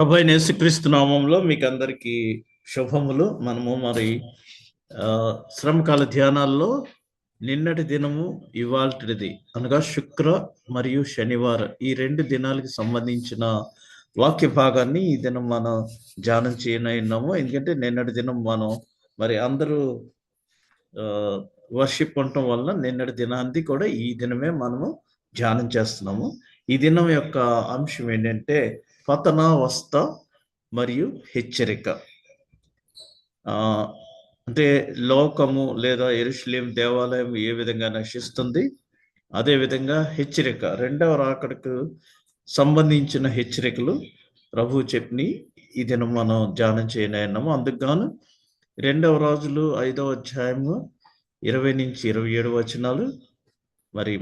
ప్రభువైన యేసుక్రీస్తు నామంలో మీకు అందరికీ శుభములు. మనము శ్రమకాల ధ్యానాల్లో నిన్నటి దినము ఇవాల్టిది అనగా శుక్ర మరియు శనివారం ఈ 2 దినాలకు సంబంధించిన వాక్య భాగాన్ని ఈ దినం మనం ధ్యానం చేయనున్నాము. ఎందుకంటే నిన్నటి దినం మనం అందరూ వర్షిప్ ఉండటం వల్ల నిన్నటి దినాన్ని కూడా ఈ దినమే మనము ధ్యానం చేస్తున్నాము. ఈ దినం యొక్క అంశం ఏంటంటే పతనావస్థ మరియు హెచ్చరిక. అంటే లోకము లేదా యెరూషలేము దేవాలయం ఏ విధంగా నశిస్తుంది, అదేవిధంగా హెచ్చరిక, రెండవ రాకడకు సంబంధించిన హెచ్చరికలు ప్రభు చెప్పి ఈ దినం మనం ధ్యానం చేయనున్నాము. అందుకు గాను 2 రాజులు 5వ అధ్యాయము 20 నుంచి 27 వచనాలు,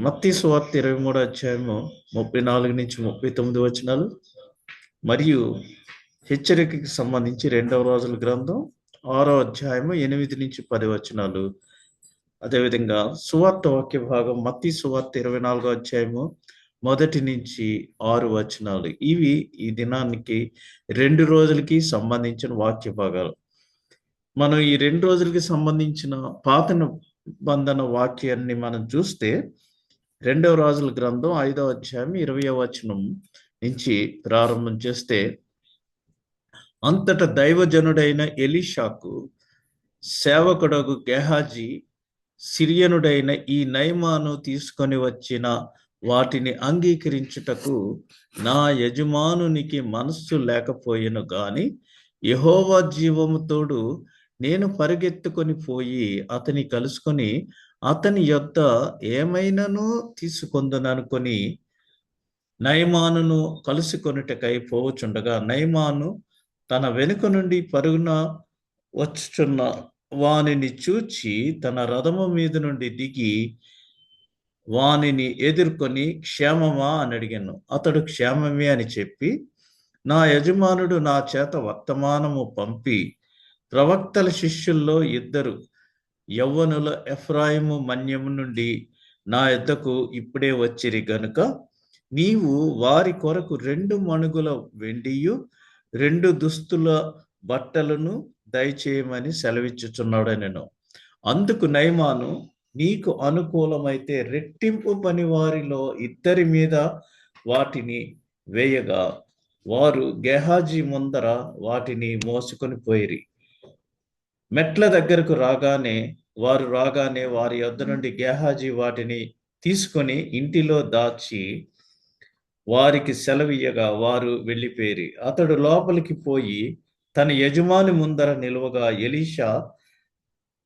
మత్తయి సువార్త 23వ అధ్యాయము 34 నుంచి 39 వచనాలు, మరియు హెచ్చరికకి సంబంధించి 2వ రాజుల గ్రంథం 6వ అధ్యాయము 8 నుంచి 10 వచనాలు, అదేవిధంగా సువార్త వాక్య భాగం మత్తయి సువార్త 24వ అధ్యాయము 1 నుంచి 6 వచనాలు. ఇవి ఈ దినానికి 2 రోజులకి సంబంధించిన వాక్య భాగాలు. మనం ఈ 2 రోజులకి సంబంధించిన పాత నిబంధన వాక్యాన్ని మనం చూస్తే 2వ రాజుల గ్రంథం 5వ అధ్యాయం 20వ వచనం నుంచి ప్రారంభం చేస్తే, అంతట దైవజనుడైన ఎలీషాకు సేవకుడగు గెహాజీ సిరియనుడైన ఈ నయమాను తీసుకొని వచ్చిన వాటిని అంగీకరించుటకు నా యజమానునికి మనస్సు లేకపోయెను గాని యెహోవా జీవము తోడు నేను పరిగెత్తుకొని పోయి అతని కలుసుకొని అతని యొద్ద ఏమైనాను తీసుకొందుననుకొని నయమానును కలుసుకొనుటకై పోవుచుండగా, నయమాను తన వెనుక నుండి పరుగున వచ్చుచున్న వానిని చూచి తన రథము మీద నుండి దిగి వానిని ఎదుర్కొని క్షేమమా అని అడిగాను. అతడు క్షేమమే అని చెప్పి, నా యజమానుడు నా చేత వర్తమానము పంపి ప్రవక్తల శిష్యుల్లో 2 యవ్వనుల ఎఫ్రాయిము మన్యము నుండి నా యొద్దకు ఇప్పుడే వచ్చిరి గనుక నీవు వారి కొరకు 2 మణుగుల వెండియు 2 దుస్తుల బట్టలను దయచేయమని సెలవిచ్చుచున్నాడనెను. అందుకు నయమాను, నీకు అనుకూలమైతే రెట్టింపు పని వారిలో 2 మీద వాటిని వేయగా వారు గెహాజీ ముందర వాటిని మోసుకొని పోయిరి. మెట్ల దగ్గరకు రాగానే వారి యొద్ద నుండి గెహాజీ వాటిని తీసుకొని ఇంటిలో దాచి వారికి సెలవియ్యగా వారు వెళ్ళిపోయిరి. అతడు లోపలికి పోయి తన యజమాని ముందర నిలువగా ఎలీషా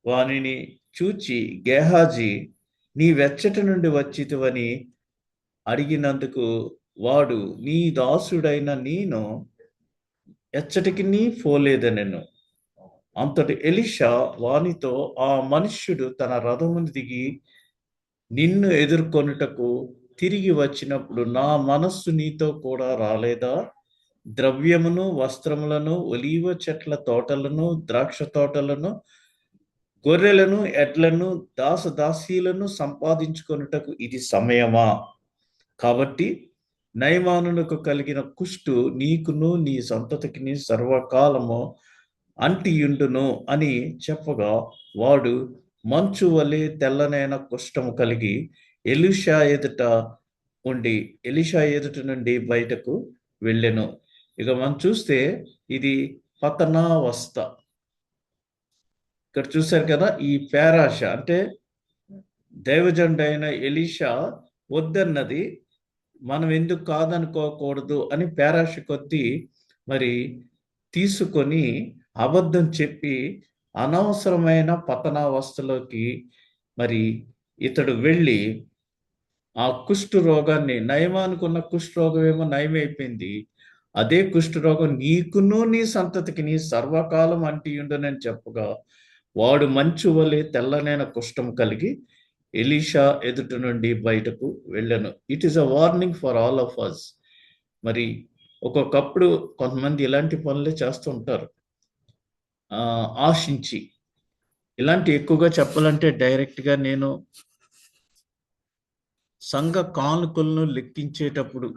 వానిని చూచి, గెహాజీ, నీ వెచ్చటి నుండి వచ్చితివని అడిగినందుకు వాడు, నీ దాసుడైన నేను ఎచ్చటికి పోలేదనెను. అంతటి ఎలీషా వానితో, ఆ మనుష్యుడు తన రథమును దిగి నిన్ను ఎదుర్కొనుటకు తిరిగి వచ్చినప్పుడు నా మనస్సు నీతో కూడా రాలేదా? ద్రవ్యమును, వస్త్రములను, ఒలీవ చెట్ల తోటలను, ద్రాక్ష తోటలను, గొర్రెలను, ఎడ్లను, దాసదాసీలను సంపాదించుకొనుటకు ఇది సమయమా? కాబట్టి నయమానునకు కలిగిన కుష్టు నీకును నీ సంతతికిని సర్వకాలము అంటియుండును అని చెప్పగా, వాడు మంచు వలె తెల్లనైన కుష్ఠము కలిగి ఎలీషా ఎదుట నుండి బయటకు వెళ్ళెను. ఇక మనం చూస్తే ఇది పతనావస్థ. ఇక్కడ చూశారు కదా, ఈ పేరాశ అంటే దైవజనుడైన ఎలీషా వద్దన్నది మనం ఎందుకు కాదనుకోకూడదు అని పేరాశ కొద్దీ తీసుకొని అబద్ధం చెప్పి అనవసరమైన పతనావస్థలోకి ఇతడు వెళ్ళి ఆ కుష్టు రోగాన్ని, నయమానుకున్న కుష్టు రోగం ఏమో నయమైపోయింది, అదే కుష్టు రోగం నీకును నీ సంతతికి సర్వకాలం అంటియుండునని చెప్పగా వాడు మంచు వలె తెల్లనైన కుష్ఠం కలిగి ఎలీషా ఎదుట నుండి బయటకు వెళ్ళను. It is a warning for all of us. ఒక్కొక్కప్పుడు కొంతమంది ఇలాంటి పనులే చేస్తూ ఉంటారు, ఆశించి. ఇలాంటి ఎక్కువగా చెప్పాలంటే డైరెక్ట్గా నేను సంఘ కానుకలను లెక్కించేటప్పుడు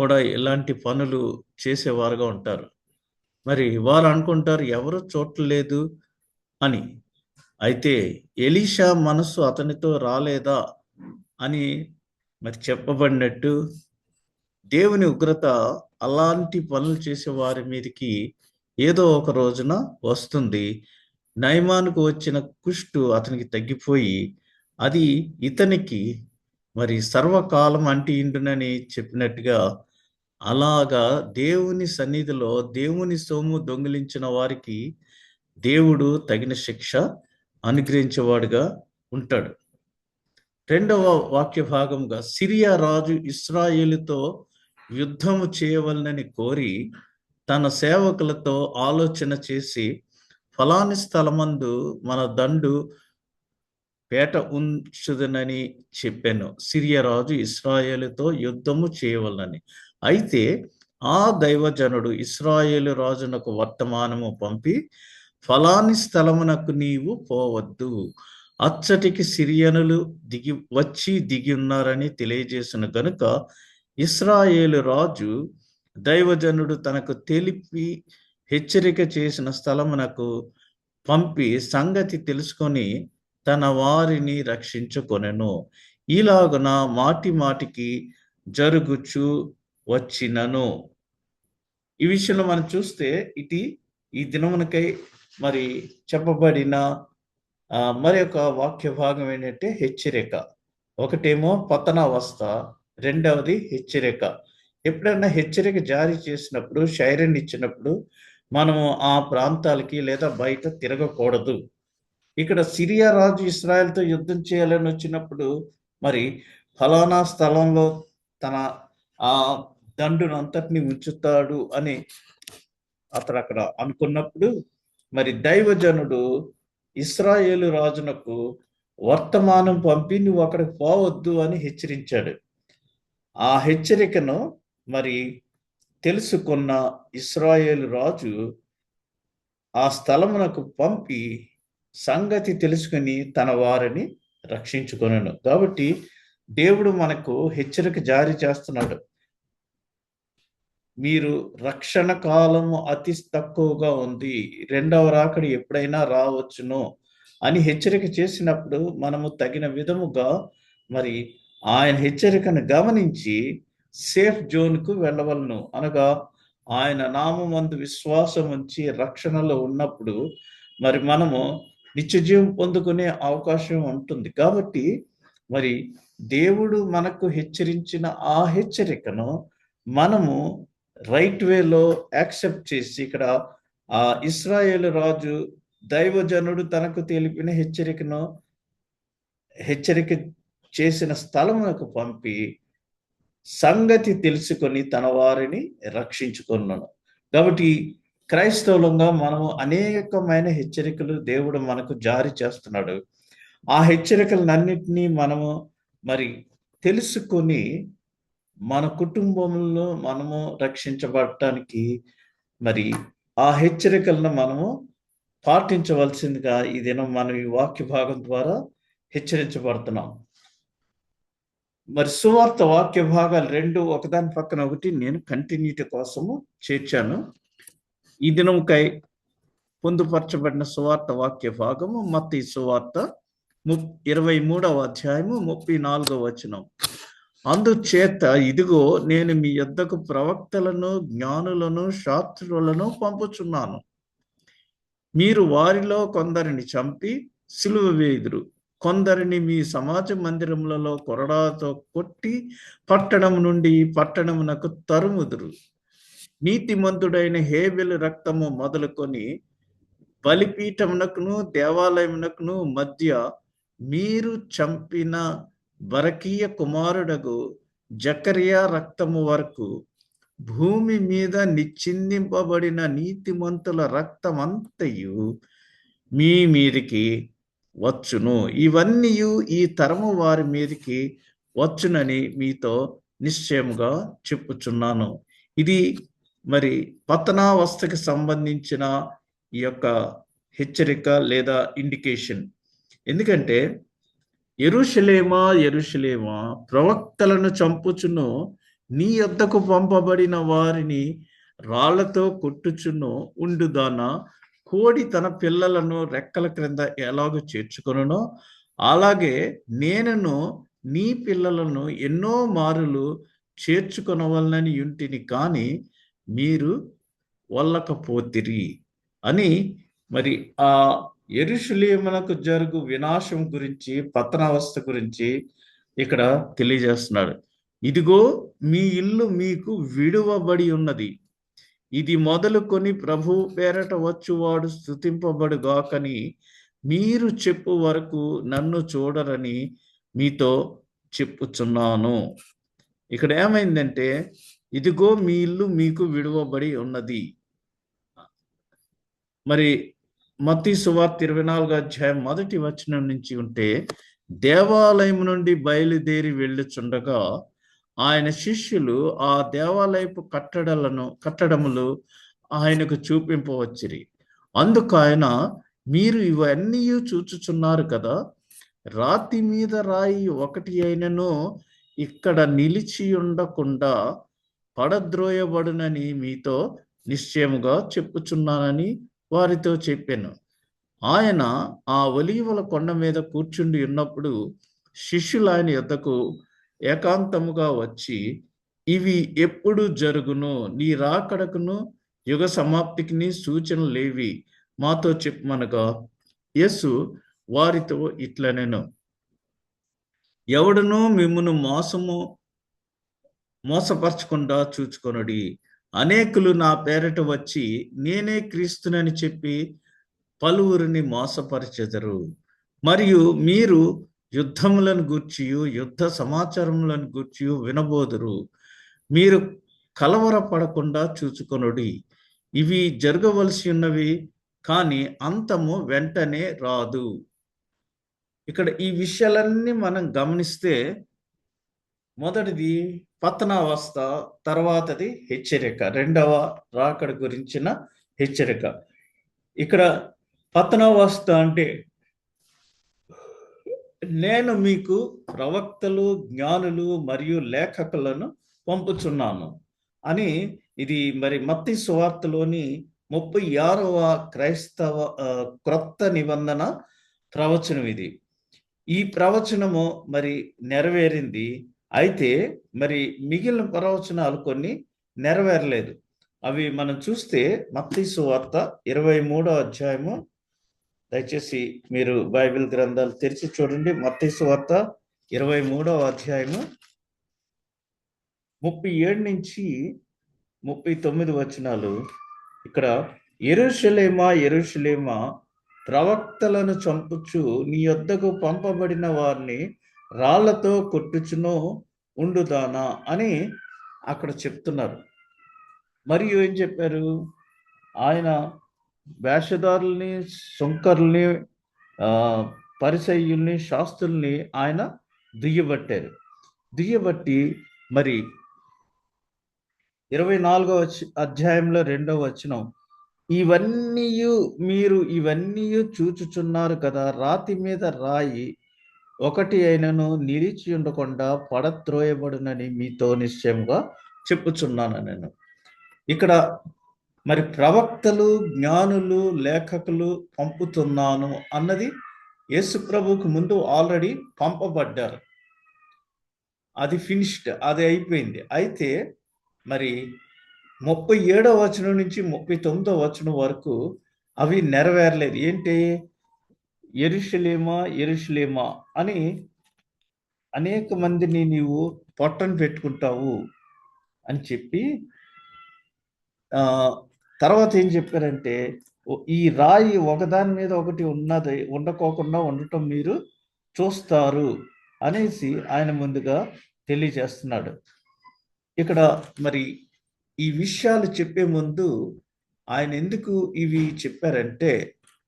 కూడా ఇలాంటి పనులు చేసేవారుగా ఉంటారు. మరి వారు అనుకుంటారు ఎవరు చూడలేదు అని. అయితే ఎలీషా మనస్సు అతనితో రాలేదా అని మరి చెప్పబడినట్టు దేవుని ఉగ్రత అలాంటి పనులు చేసే వారి మీదకి ఏదో ఒక రోజున వస్తుంది. నయమానుకు వచ్చిన కుష్టు అతనికి తగ్గిపోయి అది ఇతనికి మరి సర్వకాలం అంటిండునని చెప్పినట్టుగా అలాగా దేవుని సన్నిధిలో దేవుని సొమ్ము దొంగిలించిన వారికి దేవుడు తగిన శిక్ష అనుగ్రహించేవాడుగా ఉంటాడు. రెండవ వాక్య భాగంగా సిరియా రాజు ఇశ్రాయేలుతో యుద్ధము చేయవలనని కోరి తన సేవకులతో ఆలోచన చేసి ఫలాని స్థలమందు మన దండు పేట ఉంచుదనని చెప్పాను. సిరియా రాజు ఇశ్రాయేలుతో యుద్ధము చేయవలనని. అయితే ఆ దైవజనుడు ఇశ్రాయేలు రాజునకు వర్తమానము పంపి ఫలాని స్థలమునకు నీవు పోవద్దు, అచ్చటికి సిరియనులు దిగి ఉన్నారని తెలియజేసిన గనుక ఇశ్రాయేలు రాజు దైవజనుడు తనకు తెలిపి హెచ్చరిక చేసిన స్థలమునకు పంపి సంగతి తెలుసుకొని తన వారిని రక్షించుకొనెను. ఇలాగున మాటి మాటికి జరుగుచు వచ్చినను. ఈ విషయంలో మనం చూస్తే ఈ దినమునకై మరి చెప్పబడిన మరి ఒక వాక్య భాగం ఏంటంటే హెచ్చరిక. ఒకటేమో పతనావస్థ, రెండవది హెచ్చరిక. ఎప్పుడైనా హెచ్చరిక జారీ చేసినప్పుడు, సైరన్ ఇచ్చినప్పుడు మనము ఆ ప్రాంతాలకి లేదా బయట తిరగకూడదు. ఇక్కడ సిరియా రాజు ఇశ్రాయేలుతో యుద్ధం చేయాలని వచ్చినప్పుడు మరి ఫలానా స్థలంలో తన ఆ దండును అంతటిని ఉంచుతాడు అని అతడు అక్కడ అనుకున్నప్పుడు మరి దైవజనుడు ఇశ్రాయేలు రాజునకు వర్తమానం పంపి నువ్వు అక్కడికి పోవద్దు అని హెచ్చరించాడు. ఆ హెచ్చరికను మరి తెలుసుకున్న ఇశ్రాయేలు రాజు ఆ స్థలమునకు పంపి సంగతి తెలుసుకుని తన వారిని రక్షించుకొనెను. కాబట్టి దేవుడు మనకు హెచ్చరిక జారీ చేస్తున్నాడు. మీరు రక్షణ కాలము అతి తక్కువగా ఉంది, రెండవ రాకడ ఎప్పుడైనా రావచ్చును అని హెచ్చరిక చేసినప్పుడు మనము తగిన విధముగా మరి ఆయన హెచ్చరికను గమనించి సేఫ్ జోన్కు వెళ్ళవలను. అనగా ఆయన నామమందు విశ్వాసం ఉంచి రక్షణలో ఉన్నప్పుడు మరి మనము నిత్యజీవం పొందుకునే అవకాశం ఉంటుంది. కాబట్టి మరి దేవుడు మనకు హెచ్చరించిన ఆ హెచ్చరికను మనము రైట్ వేలో యాక్సెప్ట్ చేసి ఇక్కడ ఆ ఇశ్రాయేలు రాజు దైవజనుడు తనకు తెలిపిన హెచ్చరిక చేసిన స్థలమునకు పంపి సంగతి తెలుసుకొని తన వారిని రక్షించుకున్నాను. కాబట్టి క్రైస్తవులంగా మనము అనేకమైన హెచ్చరికలు దేవుడు మనకు జారీ చేస్తున్నాడు. ఆ హెచ్చరికలన్నింటినీ మనము మరి తెలుసుకొని మన కుటుంబంలో మనము రక్షించబడటానికి మరి ఆ హెచ్చరికలను మనము పాటించవలసిందిగా ఈ దినం మనం ఈ వాక్య భాగం ద్వారా హెచ్చరించబడుతున్నాం. మరి సువార్త వాక్య భాగాలు రెండు ఒకదాని పక్కన ఒకటి నేను కంటిన్యూటీ కోసము చేర్చాను. ఈ దినముకై పొందుపరచబడిన సువార్త వాక్య భాగము మత్తయి సువార్త 23వ అధ్యాయము 34వ వచనం. అందుచేత ఇదిగో నేను మీ యొద్దకు ప్రవక్తలను, జ్ఞానులను, శాస్త్రులను పంపుచున్నాను. మీరు వారిలో కొందరిని చంపి సిలువ వేయుదురు, కొందరిని మీ సమాజ మందిరములలో కొరడాతో కొట్టి పట్టణం నుండి పట్టణమునకు తరుముదురు. నీతిమంతుడైన హేబెలు రక్తము మొదలుకొని బలిపీఠమునకును దేవాలయమునకును మధ్య మీరు చంపిన బరకీయ కుమారుడగు జకరియా రక్తము వరకు భూమి మీద నిశ్చిందింపబడిన నీతిమంతుల రక్తమంతయు మీ మీదికి వచ్చును. ఇవన్నీ ఈ తరము వారి మీదికి వచ్చునని మీతో నిశ్చయముగా చెప్పుచున్నాను. ఇది మరి పతనావస్థకి సంబంధించిన ఈ యొక్క హెచ్చరిక లేదా ఇండికేషన్. ఎందుకంటే యెరూషలేమా యెరూషలేమా, ప్రవక్తలను చంపుచును, నీ యొద్దకు పంపబడిన వారిని రాళ్లతో కొట్టుచును ఉండుదానా, కోడి తన పిల్లలను రెక్కల క్రింద ఎలాగో చేర్చుకొనునో అలాగే నేనును నీ పిల్లలను ఎన్నో మారులు చేర్చుకొనవలనని యుంటిని, కానీ మీరు వల్లకపోతిరి అని మరి ఆ యెరూషలేమునకు జరుగు వినాశం గురించి, పతనావస్థ గురించి ఇక్కడ తెలియజేస్తున్నాడు. ఇదిగో మీ ఇల్లు మీకు విడువబడి ఉన్నది, ఇది మొదలుకొని ప్రభు పేరట వచ్చువాడు స్తుతింపబడుగాకని మీరు చెప్పు వరకు నన్ను చూడరని మీతో చెప్పుచున్నాను. ఇక్కడ ఏమైందంటే, ఇదిగో మీ ఇల్లు మీకు విడువబడి ఉన్నది. మరి మత్తయి సువార్త 24వ అధ్యాయం 1వ వచనం నుంచి ఉంటే, దేవాలయం నుండి బయలుదేరి వెళ్ళుచుండగా ఆయన శిష్యులు ఆ దేవాలయపు కట్టడములు ఆయనకు చూపింపవచ్చిరి. అందుకు ఆయన, మీరు ఇవన్నీ చూచుచున్నారు కదా, రాతి మీద రాయి ఒకటి అయినను ఇక్కడ నిలిచి ఉండకుండా పడద్రోయబడునని మీతో నిశ్చయముగా చెప్పుచున్నానని వారితో చెప్పాను. ఆయన ఆ ఒలీవల కొండ మీద కూర్చుండి ఉన్నప్పుడు శిష్యులు ఆయన యొద్దకు ఏకాంతముగా వచ్చి, ఇవి ఎప్పుడు జరుగును, నీ రాకడకును యుగ సమాప్తికి సూచనలేవి మాతో చెప్పమనగా, యేసు వారితో ఇట్లనెను, ఎవడునూ మిమ్మును మోసపరచకుండా చూచుకొనుడి. అనేకులు నా పేరట వచ్చి నేనే క్రీస్తునని చెప్పి పలువురిని మోసపరిచెదరు. మరియు మీరు యుద్ధములను గూర్చియు యుద్ధ సమాచారములను గూర్చియు వినబోదురు. మీరు కలవరపడకుండా చూచుకొనుడి. ఇవి జరగవలసి ఉన్నవి, కానీ అంతము వెంటనే రాదు. ఇక్కడ ఈ విషయాలన్నీ మనం గమనిస్తే, మొదటిది పతనావస్థ, తర్వాతది హెచ్చరిక, రెండవ రాకడ గురించిన హెచ్చరిక. ఇక్కడ పతనావస్థ అంటే, నేను మీకు ప్రవక్తలు, జ్ఞానులు మరియు లేఖకులను పంపుచున్నాను అని, ఇది మరి మత్తయి సువార్తలోని 36వ క్రైస్తవ క్రొత్త నిబంధన ప్రవచనం ఇది. ఈ ప్రవచనము మరి నెరవేరింది. అయితే మరి మిగిలిన ప్రవచనాలు కొన్ని నెరవేరలేదు. అవి మనం చూస్తే మత్తయి సువార్త 23వ అధ్యాయము, దయచేసి మీరు బైబిల్ గ్రంథాలు తెరిచి చూడండి. మత్తయి సువార్త 23వ అధ్యాయము 37 నుంచి 39 వచనాలు. ఇక్కడ, యెరూషలేమా యెరూషలేమా, ప్రవక్తలను చంపుచు నీ యొద్దకు పంపబడిన వారిని రాళ్లతో కొట్టుచును ఉండుదానా అని అక్కడ చెప్తున్నారు. మరియు ఏం చెప్పారు, ఆయన వేషధారుల్ని, సుంకరుల్ని, పరిసయ్యుల్ని, శాస్త్రుల్ని ఆయన దుయ్యబట్టి మరి 24వ అధ్యాయంలో 2వ వచనం, మీరు ఇవన్నీ చూచుచున్నారు కదా, రాతి మీద రాయి ఒకటి అయినను నిలిచి ఉండకుండా పడత్రోయబడునని మీతో నిశ్చయంగా చెప్పుచున్నాను నేను. ఇక్కడ మరి ప్రవక్తలు, జ్ఞానులు, లేఖకులు పంపుతున్నాను అన్నది యేసు ప్రభువుకు ముందు ఆల్రెడీ పంపబడ్డారు. అది ఫినిష్డ్, అది అయిపోయింది. అయితే మరి 37వ వచనం నుంచి 39వ వచనం వరకు అవి నెరవేరలేదు. ఏంటి, యెరూషలేమా యెరూషలేమా అని అనేక మందిని నీవు పొట్టను పెట్టుకుంటావు అని చెప్పి, తర్వాత ఏం చెప్పారంటే, ఈ రాయి ఒకదాని మీద ఒకటి ఉండకోకుండా ఉండటం మీరు చూస్తారు అనేసి ఆయన ముందుగా తెలియజేస్తున్నాడు. ఇక్కడ మరి ఈ విషయాలు చెప్పే ముందు ఆయన ఎందుకు ఇవి చెప్పారంటే,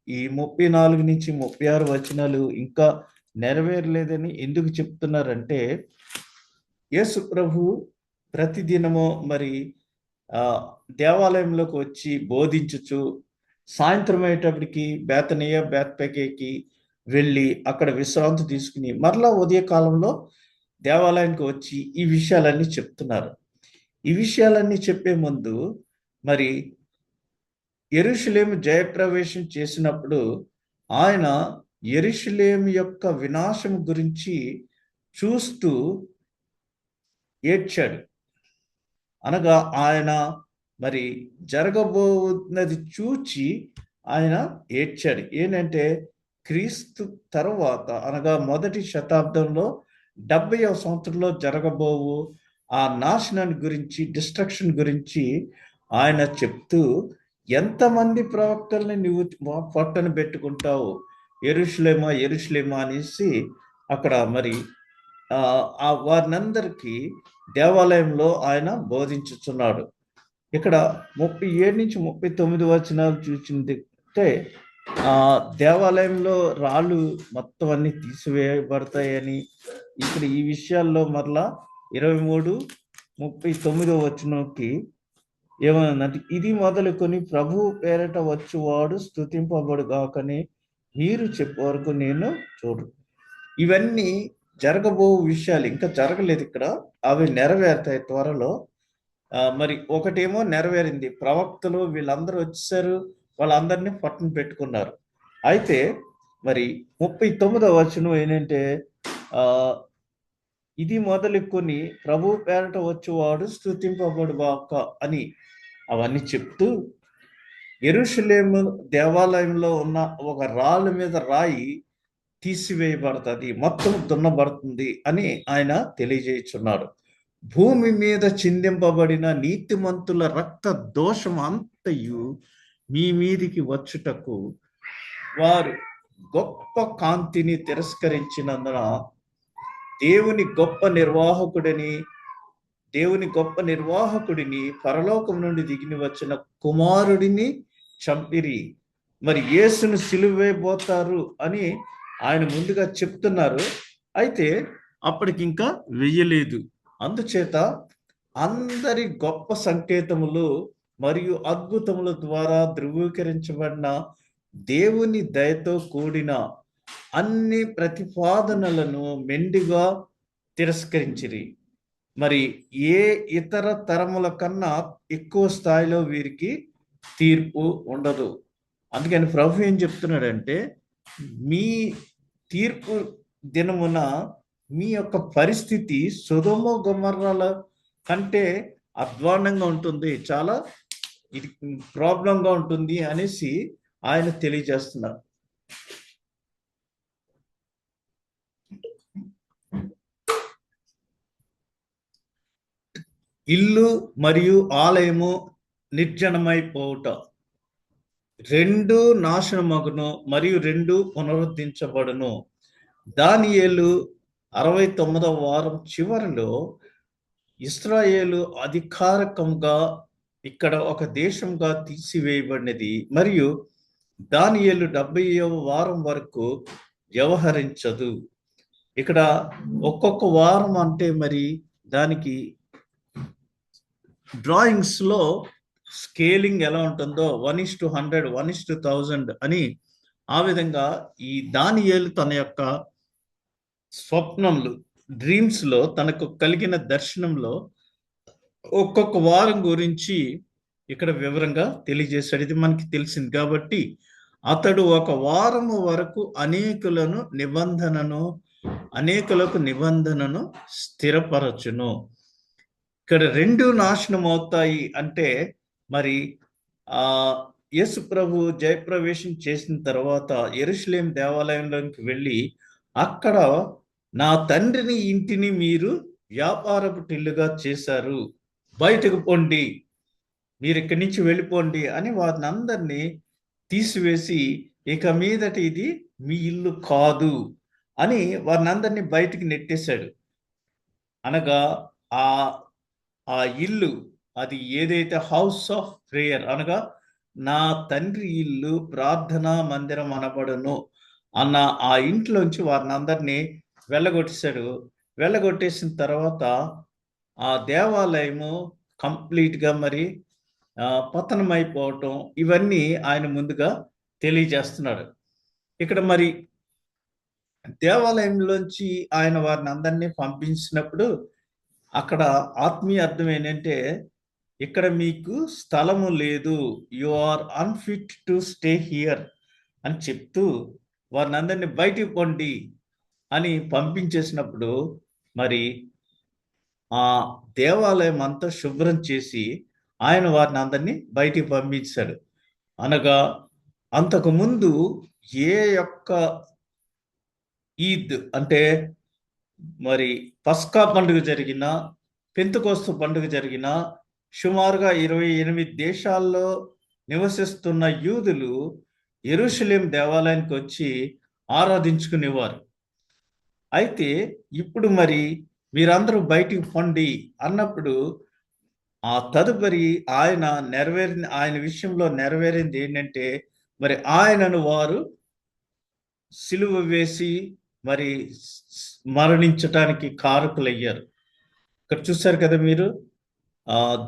ఈ 34 నుంచి 36 వచనాలు ఇంకా నెరవేరలేదని ఎందుకు చెప్తున్నారంటే, యేసు ప్రభు ప్రతిదినము మరి దేవాలయంలోకి వచ్చి బోధించుచు, సాయంత్రం అయ్యేటప్పటికి బేత్పగేకి వెళ్ళి అక్కడ విశ్రాంతి తీసుకుని మరలా ఉదయకాలంలో దేవాలయానికి వచ్చి ఈ విషయాలన్నీ చెప్తున్నారు. ఈ విషయాలన్నీ చెప్పే ముందు మరి యెరూషలేము జయప్రవేశం చేసినప్పుడు ఆయన యెరూషలేము యొక్క వినాశం గురించి చూస్తూ ఏడ్చాడు. అనగా ఆయన మరి జరగబోతున్నది చూచి ఆయన ఏడ్చాడు. ఏంటంటే క్రీస్తు తర్వాత అనగా మొదటి శతాబ్దంలో 70వ సంవత్సరంలో జరగబోవు ఆ నాశనాన్ని గురించి, డిస్ట్రక్షన్ గురించి ఆయన చెప్తూ, ఎంతమంది ప్రవక్తల్ని నువ్వు పొట్టన పెట్టుకుంటావు, యెరూషలేమా యెరూషలేమా అనేసి అక్కడ మరి వారినందరికీ దేవాలయంలో ఆయన బోధించుచున్నాడు. ఇక్కడ 37 నుంచి 39 వచనాలు చూసిందంటే దేవాలయంలో రాళ్ళు మొత్తం అన్ని తీసివేయబడతాయని, ఇక్కడ ఈ విషయాల్లో మరలా 23-39 వచనంకి ఏమన్నది, ఇది మొదలుకొని ప్రభు పేరట వచ్చువాడు స్తుతింపబడు గాకని మీరు చెప్పే వరకు నేను చూడు. ఇవన్నీ జరగబో విషయాలు ఇంకా జరగలేదు ఇక్కడ, అవి నెరవేరుతాయి త్వరలో. మరి ఒకటేమో నెరవేరింది, ప్రవక్తలు వీళ్ళందరూ వచ్చేసారు, వాళ్ళందరినీ పట్టున పెట్టుకున్నారు. అయితే మరి 39వ వచనం ఏంటంటే ఇది మొదలుకొని ప్రభు పేరట వచ్చేవాడు స్తుతింపబడు గాక అని అవన్నీ చెప్తూ, యెరూషలేము దేవాలయంలో ఉన్న ఒక రాళ్ళ మీద రాయి తీసివేయబడుతుంది, మొత్తం దున్నబడుతుంది అని ఆయన తెలియజేయుచున్నాడు. భూమి మీద చిందింపబడిన నీతిమంతుల రక్త దోషం అంతయు మీ మీదికి వచ్చుటకు వారు గొప్ప కాంతిని తిరస్కరించినందున దేవుని గొప్ప నిర్వాహకుడిని పరలోకం నుండి దిగిని వచ్చిన కుమారుడిని చంపిరి. మరి యేసును సిలువేయబోతారు అని ఆయన ముందుగా చెప్తున్నారు. అయితే అప్పటికి ఇంకా వెయ్యలేదు. అందుచేత అందరి గొప్ప సంకేతములు మరియు అద్భుతముల ద్వారా ధృవీకరించబడిన దేవుని దయతో కూడిన అన్ని ప్రతిపాదనలను మెండుగా తిరస్కరించిరి. మరి ఏ ఇతర తరముల కన్నా ఎక్కువ స్థాయిలో వీరికి తీర్పు ఉండదు. అందుకని ప్రభు ఏం చెప్తున్నాడంటే, మీ తీర్పు దినమున మీ యొక్క పరిస్థితి సొదొమ గొమొర్రాల కంటే అధ్వాన్నంగా ఉంటుంది, చాలా ఇది ప్రాబ్లంగా ఉంటుంది అనేసి ఆయన తెలియజేస్తున్నారు. ఇల్లు మరియు ఆలయము నిర్జనమైపోవుట, 2 నాశనమగును మరియు 2 పునరుద్ధరించబడును. దానియేలు 69వ వారం చివరిలో ఇశ్రాయేలు అధికారికంగా ఇక్కడ ఒక దేశంగా తీసివేయబడినది, మరియు దానియేలు 70వ వారం వరకు వ్యవహరించదు. ఇక్కడ ఒక్కొక్క వారం అంటే మరి దానికి డ్రాయింగ్స్ లో స్కేలింగ్ ఎలా ఉంటుందో 1:100, 1:1000 అని ఆ విధంగా ఈ దానియేలు తన యొక్క స్వప్నంలో, డ్రీమ్స్ లో, తనకు కలిగిన దర్శనంలో ఒక్కొక్క వారం గురించి ఇక్కడ వివరంగా తెలియజేశాడు. ఇది మనకి తెలిసింది కాబట్టి అతడు ఒక వారము వరకు అనేకులకు నిబంధనను స్థిరపరచును. ఇక్కడ 2 నాశనం అవుతాయి అంటే మరి యేసు ప్రభు జయప్రవేశం చేసిన తర్వాత యెరూషలేము దేవాలయంలోకి వెళ్ళి అక్కడ నా తండ్రిని ఇంటిని మీరు వ్యాపారపు టిల్లుగా చేశారు, బయటకు పొండి, మీరు ఇక్కడి నుంచి వెళ్ళిపోండి అని వారిని అందరినీ తీసివేసి, ఇక మీదట ఇది మీ ఇల్లు కాదు అని వారిని అందరినీ బయటికి నెట్టేశాడు. అనగా ఆ ఇల్లు, అది ఏదైతే హౌస్ ఆఫ్ ప్రేయర్ అనగా నా తండ్రి ఇల్లు ప్రార్థనా మందిరం అనబడును అన్న ఆ ఇంట్లోంచి వారిని అందరినీ వెళ్ళగొట్టేశాడు. వెళ్ళగొట్టేసిన తర్వాత ఆ దేవాలయము కంప్లీట్గా మరి పతనమైపోవటం, ఇవన్నీ ఆయన ముందుగా తెలియజేస్తున్నాడు. ఇక్కడ మరి దేవాలయంలోంచి ఆయన వారిని అందరినీ పంపించినప్పుడు అక్కడ ఆత్మీయ అర్థం ఏంటంటే, ఇక్కడ మీకు స్థలము లేదు, you are unfit to stay here అని చెప్తూ వారిని అందరినీ బయటికి పొండి అని పంపించేసినప్పుడు, మరి ఆ దేవాలయం అంతా శుభ్రం చేసి ఆయన వారిని అందరినీ బయటికి పంపించాడు. అనగా అంతకుముందు ఏ యొక్క ఈద్ అంటే మరి పస్కా పండుగ జరిగిన, పెంతెకోస్తు పండుగ జరిగిన, సుమారుగా 28 దేశాల్లో నివసిస్తున్న యూదులు యెరూషలేం దేవాలయానికి వచ్చి ఆరాధించుకునేవారు. అయితే ఇప్పుడు మరి మీరందరూ బయటికి పొండి అన్నప్పుడు ఆ తదుపరి ఆయన విషయంలో నెరవేరింది ఏంటంటే, మరి ఆయనను వారు సిలువ వేసి మరి మరణించటానికి కారకులయ్యారు. ఇక్కడ చూశారు కదా మీరు,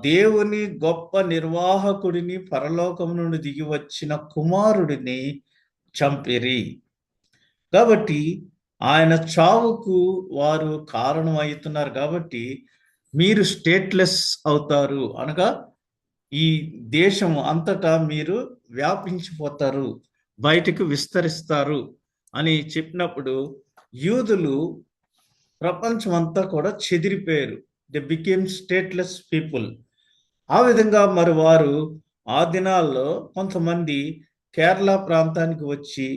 దేవుని గొప్ప నిర్వాహకుడిని, పరలోకం నుండి దిగి వచ్చిన కుమారుడిని చంపిరి. కాబట్టి ఆయన చావుకు వారు కారణం అవుతున్నారు. కాబట్టి మీరు స్టేట్లెస్ అవుతారు, అనగా ఈ దేశం అంతటా మీరు వ్యాపించిపోతారు, బయటకు విస్తరిస్తారు అని చెప్పినప్పుడు యూదులు ప్రపంచం అంతా కూడా చెదిరిపోయారు. They became stateless people. ఆ విధంగా మరి వారు ఆ దినాల్లో కొంతమంది కేరళ ప్రాంతానికి వచ్చి,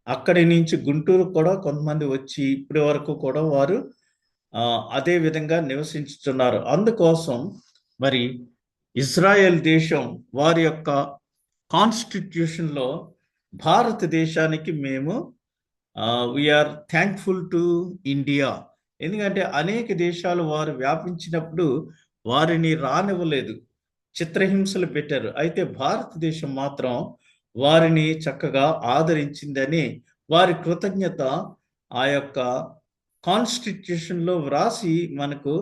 అక్కడి నుంచి గుంటూరు కూడా కొంతమంది వచ్చి ఇప్పటి వరకు కూడా వారు అదే విధంగా నివసించుతున్నారు. అందుకోసం మరి ఇజ్రాయెల్ దేశం వారి యొక్క కాన్స్టిట్యూషన్లో భారతదేశానికి మేము వీఆర్ థ్యాంక్ఫుల్ టు ఇండియా, ఎందుకంటే అనేక దేశాలు వారు వ్యాపించినప్పుడు వారిని రానివ్వలేదు, చిత్రహింసలు పెట్టారు. అయితే భారతదేశం మాత్రం వారిని చక్కగా ఆదరించిందని వారి కృతజ్ఞత ఆ యొక్క కాన్స్టిట్యూషన్లో వ్రాసి మనకు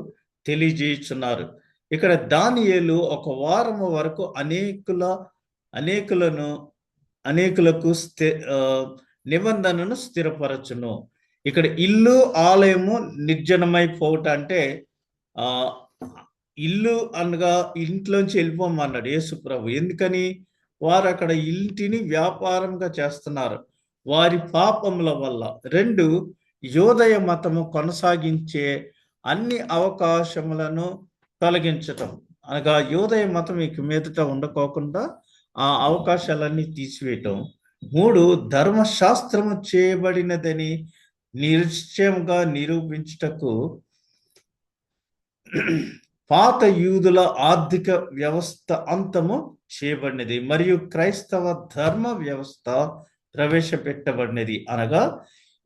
తెలియజేయుచున్నారు. ఇక్కడ దానియేలు ఒక వారం వరకు అనేకులకు నిబంధనను స్థిరపరచును. ఇక్కడ ఇల్లు ఆలయము నిర్జనమైపోవట అంటే ఇల్లు అనగా ఇంట్లోంచి వెళ్ళిపోమన్నాడు యేసు ప్రభు. ఎందుకని? వారు అక్కడ ఇంటిని వ్యాపారంగా చేస్తున్నారు వారి పాపముల వల్ల. 2, యోదయ మతము కొనసాగించే అన్ని అవకాశములను తొలగించటం, అనగా యోదయ మతం ఇక మీదట ఉండకోకుండా ఆ అవకాశాలన్నీ తీసివేయటం. 3, ధర్మశాస్త్రము చేయబడినదని నిశ్చయముగా నిరూపించుటకు పాత యూదుల ఆర్థిక వ్యవస్థ అంతము చేయబడినది మరియు క్రైస్తవ ధర్మ వ్యవస్థ ప్రవేశపెట్టబడినది. అనగా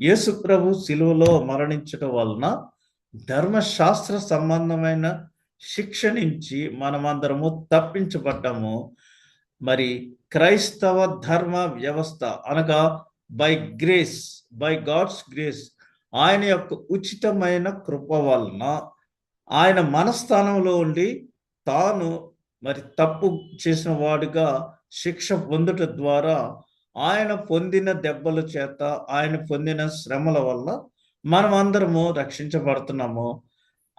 యేసు ప్రభు శిలువలో మరణించడం వలన ధర్మశాస్త్ర సంబంధమైన శిక్ష నుంచి మనమందరము తప్పించబడ్డాము. మరి క్రైస్తవ ధర్మ వ్యవస్థ అనగా by grace, by God's grace, ఆయన యొక్క ఉచితమైన కృప వలన ఆయన మనస్థానంలో ఉండి తాను మరి తప్పు చేసిన వాడుగా శిక్ష పొందుట ద్వారా ఆయన పొందిన దెబ్బల చేత, ఆయన పొందిన శ్రమల వల్ల మనం అందరము రక్షించబడుతున్నాము.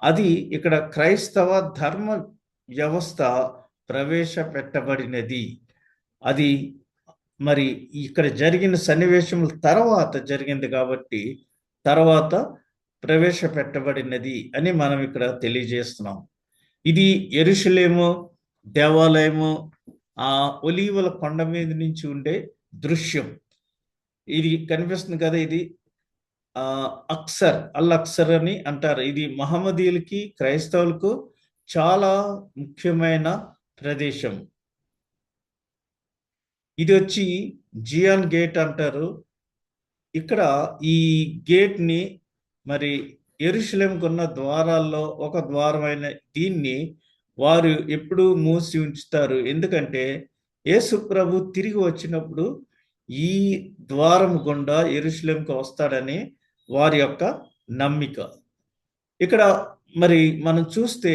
అది ఇక్కడ క్రైస్తవ ధర్మ వ్యవస్థ ప్రవేశపెట్టబడినది. అది మరి ఇక్కడ జరిగిన సన్నివేశముల తర్వాత జరిగింది కాబట్టి తర్వాత ప్రవేశపెట్టబడినది అని మనం ఇక్కడ తెలియజేస్తున్నాం. ఇది యెరూషలేము దేవాలయము ఆ ఒలీవల కొండ మీద నుంచి ఉండే దృశ్యం. ఇది కనిపిస్తుంది కదా, ఇది అల్ అక్సర్ అని అంటారు. ఇది మహమ్మదీయులకి, క్రైస్తవులకు చాలా ముఖ్యమైన ప్రదేశం. ఇది వచ్చి జియాన్ గేట్ అంటారు. ఇక్కడ ఈ గేట్ ని మరి యెరూషలేముకు ఉన్న ద్వారాల్లో ఒక ద్వారమైన దీన్ని వారు ఎప్పుడూ మూసి ఉంచుతారు. ఎందుకంటే యేసు ప్రభు తిరిగి వచ్చినప్పుడు ఈ ద్వారం గుండా యెరూషలేముకు వస్తాడని వారి యొక్క నమ్మిక. ఇక్కడ మరి మనం చూస్తే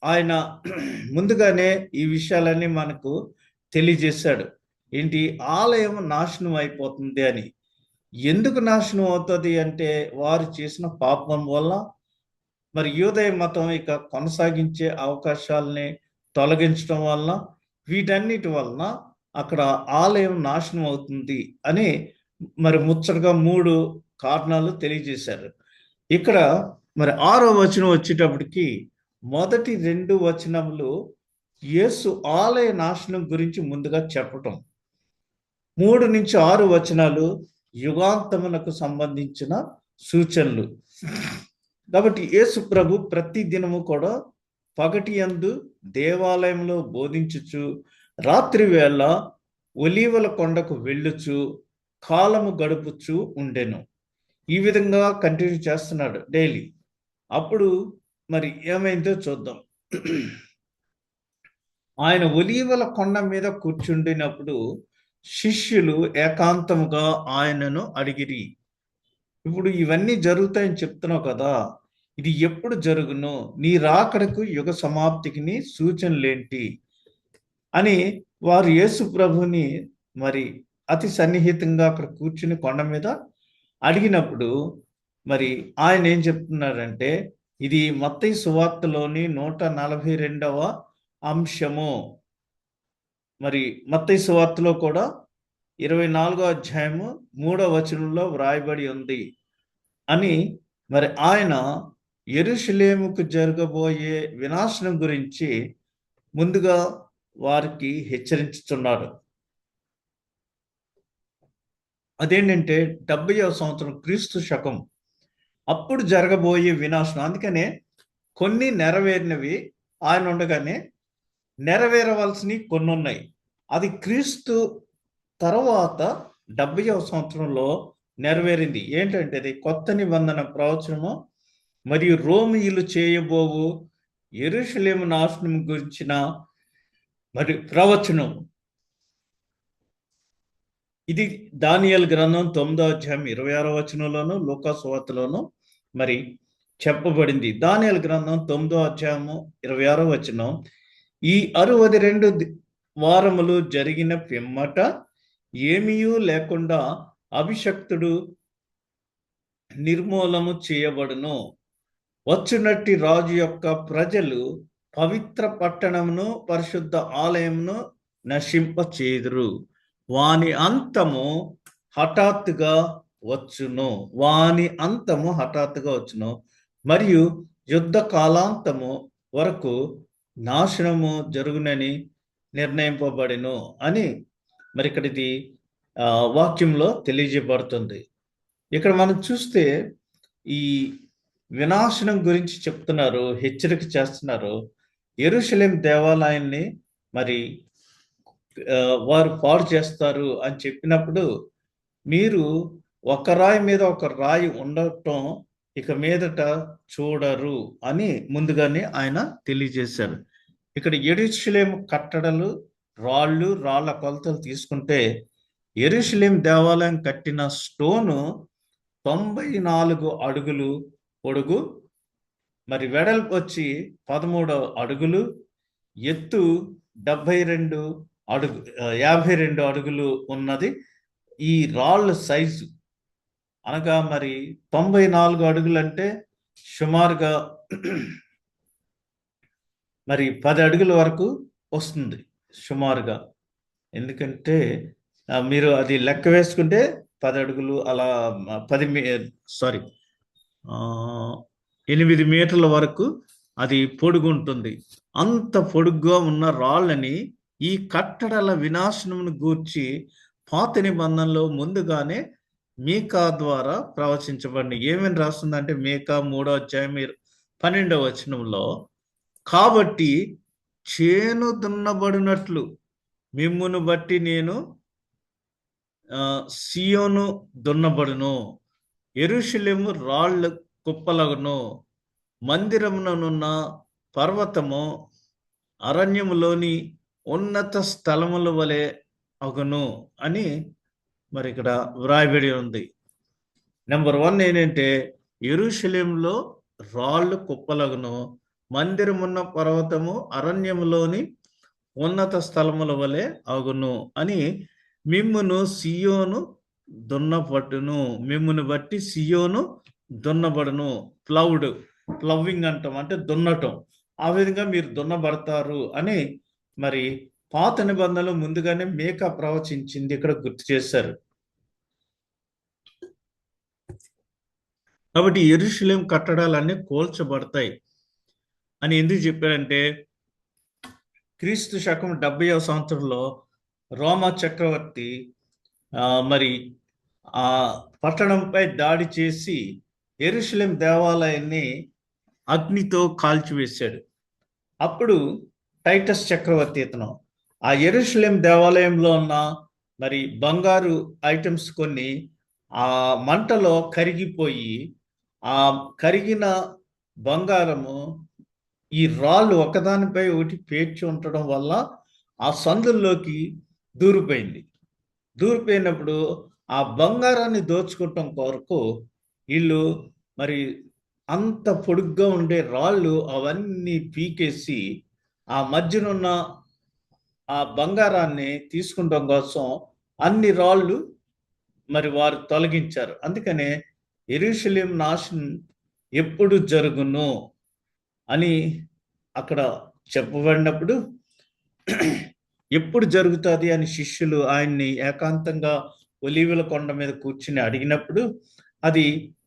ఆయన ముందుగానే ఈ విషయాలన్నీ మనకు తెలియజేశాడు. ఏంటి? ఆలయం నాశనం అయిపోతుంది అని. ఎందుకు నాశనం అవుతుంది అంటే వారు చేసిన పాపం వల్ల, మరి యూదయ మతం ఇక కొనసాగించే అవకాశాలని తొలగించడం వలన, వీటన్నిటి వలన అక్కడ ఆలయం నాశనం అవుతుంది అని మరి ముచ్చటగా 3 కారణాలు తెలియజేశారు. ఇక్కడ మరి 6వ వచనం వచ్చేటప్పటికి మొదటి 2 వచనములు యేసు ఆలయ నాశనం గురించి ముందుగా చెప్పటం, 3-6 వచనాలు యుగాంతమునకు సంబంధించిన సూచనలు. కాబట్టి యేసు ప్రభు ప్రతి దినము కూడా పగటి యందు దేవాలయంలో బోధించుచు, రాత్రి వేళ ఒలీవల కొండకు వెళ్ళుచు కాలము గడుపుచు ఉండెను. ఈ విధంగా కంటిన్యూ చేస్తున్నాడు డైలీ. అప్పుడు మరి ఏమైందో చూద్దాం. ఆయన ఒలీవల కొండ మీద కూర్చుండినప్పుడు శిష్యులు ఏకాంతముగా ఆయనను అడిగిరి. ఇప్పుడు ఇవన్నీ జరుగుతాయని చెప్తున్నావు కదా, ఇది ఎప్పుడు జరుగును? నీ రాకడకు యుగ సమాప్తికి సూచనలేంటి అని వారు యేసు ప్రభుని మరి అతి సన్నిహితంగా అక్కడ కూర్చుని కొండ మీద అడిగినప్పుడు మరి ఆయన ఏం చెప్తున్నారంటే, ఇది మత్తయి సువార్తలోని 142వ అంశము. మరి మత్తయి సువార్తలో కూడా 24వ అధ్యాయము 3వ వచనంలో వ్రాయబడి ఉంది అని మరి ఆయన యెరూషలేముకు జరగబోయే వినాశనం గురించి ముందుగా వారికి హెచ్చరించుతున్నాడు. అదేంటంటే 70వ సంవత్సరం క్రీస్తు శకం అప్పుడు జరగబోయే వినాశనం. అందుకనే కొన్ని నెరవేరినవి ఆయన ఉండగానే నెరవేరవలసినవి కొన్ని ఉన్నాయి. అది క్రీస్తు తర్వాత 70వ సంవత్సరంలో నెరవేరింది. ఏంటంటే అది కొత్త నిబంధన ప్రవచనము మరియు రోమియులు చేయబోవు యెరూషలేము నాశనం గురించిన మరి ప్రవచనం. ఇది దానియేలు గ్రంథం 9వ అధ్యాయం 26వ వచనంలోను, లూకా సువార్తలోను మరి చెప్పబడింది. దానియేలు గ్రంథం 9వ అధ్యాయము 26వ వచనం, ఈ 62 వారములు జరిగిన పిమ్మట ఏమీయూ లేకుండా అభిషక్తుడు నిర్మూలము చేయబడును. వచ్చునట్టి రాజు యొక్క ప్రజలు పవిత్ర పట్టణమును పరిశుద్ధ ఆలయమును నశింపచేయుదురు. వాని అంతము హఠాత్తుగా వచ్చును. వాని అంతము హఠాత్తుగా వచ్చును మరియు యుద్ధ కాలాంతము వరకు నాశనము జరుగునని నిర్ణయింపబడిను అని మరి ఇక్కడ ఇది వాక్యంలో తెలియజేయబడుతుంది. ఇక్కడ మనం చూస్తే ఈ వినాశనం గురించి చెప్తున్నారు, హెచ్చరిక చేస్తున్నారు. యెరూషలేం దేవాలయాన్ని మరి వారు పాడు చేస్తారు అని చెప్పినప్పుడు, మీరు ఒక రాయి మీద ఒక రాయి ఉండటం ఇక మీదట చూడరు అని ముందుగానే ఆయన తెలియజేశారు. ఇక్కడ యెరూషలేం కట్టడలు, రాళ్ళ కొలతలు తీసుకుంటే యెరూషలేం దేవాలయం కట్టిన స్టోను 94 అడుగులు పొడుగు, మరి వెడల్పు వచ్చి 13 అడుగులు, ఎత్తు 52 అడుగులు ఉన్నది. ఈ రాళ్ళ సైజు అనగా మరి 94 అడుగులు అంటే సుమారుగా మరి 10 అడుగుల వరకు వస్తుంది సుమారుగా. ఎందుకంటే మీరు అది లెక్క వేసుకుంటే 10 అడుగులు అలా 8 మీటర్ల వరకు అది పొడుగు ఉంటుంది. అంత పొడుగ్గా ఉన్న రాళ్ళని ఈ కట్టడల వినాశనమును గూర్చి పాత నిబంధనలో ముందుగానే మీకా ద్వారా ప్రవచించబడింది. ఏమని రాస్తుందంటే మీకా 3వ అధ్యాయం 12వ వచనంలో, కాబట్టి చేను దున్నబడినట్లు మిమ్మును బట్టి నేను సియోను దున్నబడును, యెరూషలేము రాళ్ళ కుప్పలగును, మందిరముననున్న పర్వతము అరణ్యములోని ఉన్నత స్థలముల వలె అగును అని మరి ఇక్కడ వ్రాయబడి ఉంది. నెంబర్ 1 ఏంటంటే యెరూషలేములో రాళ్ళు కుప్పలగును, మందిరమున్న పర్వతము అరణ్యములోని ఉన్నత స్థలముల వలె అగును అని, మిమ్మును సియోను దున్నపట్టును, మిమ్మును బట్టి సియోను దున్నబడును, ప్లౌడ్ ప్లవ్వింగ్ అంటాం, అంటే దున్నటం. ఆ విధంగా మీరు దున్నబడతారు అని మరి పాత నిబంధనలు ముందుగానే మీకా ప్రవచించింది ఇక్కడ గుర్తు చేశారు. కాబట్టి యెరూషలేం కట్టడాలన్నీ కూల్చబడతాయి అని ఎందుకు చెప్పారంటే, క్రీస్తు శకం 70వ సంవత్సరంలో రోమా చక్రవర్తి మరి ఆ పట్టణంపై దాడి చేసి యెరూషలేం దేవాలయాన్ని అగ్నితో కాల్చివేశాడు. అప్పుడు టైటస్ చక్రవర్తి ఇతను ఆ యెరూషలేం దేవాలయంలో ఉన్న మరి బంగారు ఐటమ్స్ కొన్ని ఆ మంటలో కరిగిపోయి, ఆ కరిగిన బంగారము ఈ రాళ్ళు ఒకదానిపై ఒకటి పేర్చి ఉండటం వల్ల ఆ సందుల్లోకి దూరిపోయింది. దూరిపోయినప్పుడు ఆ బంగారాన్ని దోచుకోవటం కొరకు వీళ్ళు మరి అంత పొడుగ్గా ఉండే రాళ్ళు అవన్నీ పీకేసి ఆ మధ్యనున్న ఆ బంగారాన్ని తీసుకుంటాం కోసం అన్ని రాళ్ళు మరి వారు తొలగించారు. అందుకనే యెరూషలేం నాశనం ఎప్పుడు జరుగును అని అక్కడ చెప్పబడినప్పుడు, ఎప్పుడు జరుగుతుంది అని శిష్యులు ఆయన్ని ఏకాంతంగా ఒలీవల కొండ మీద కూర్చుని అడిగినప్పుడు, అది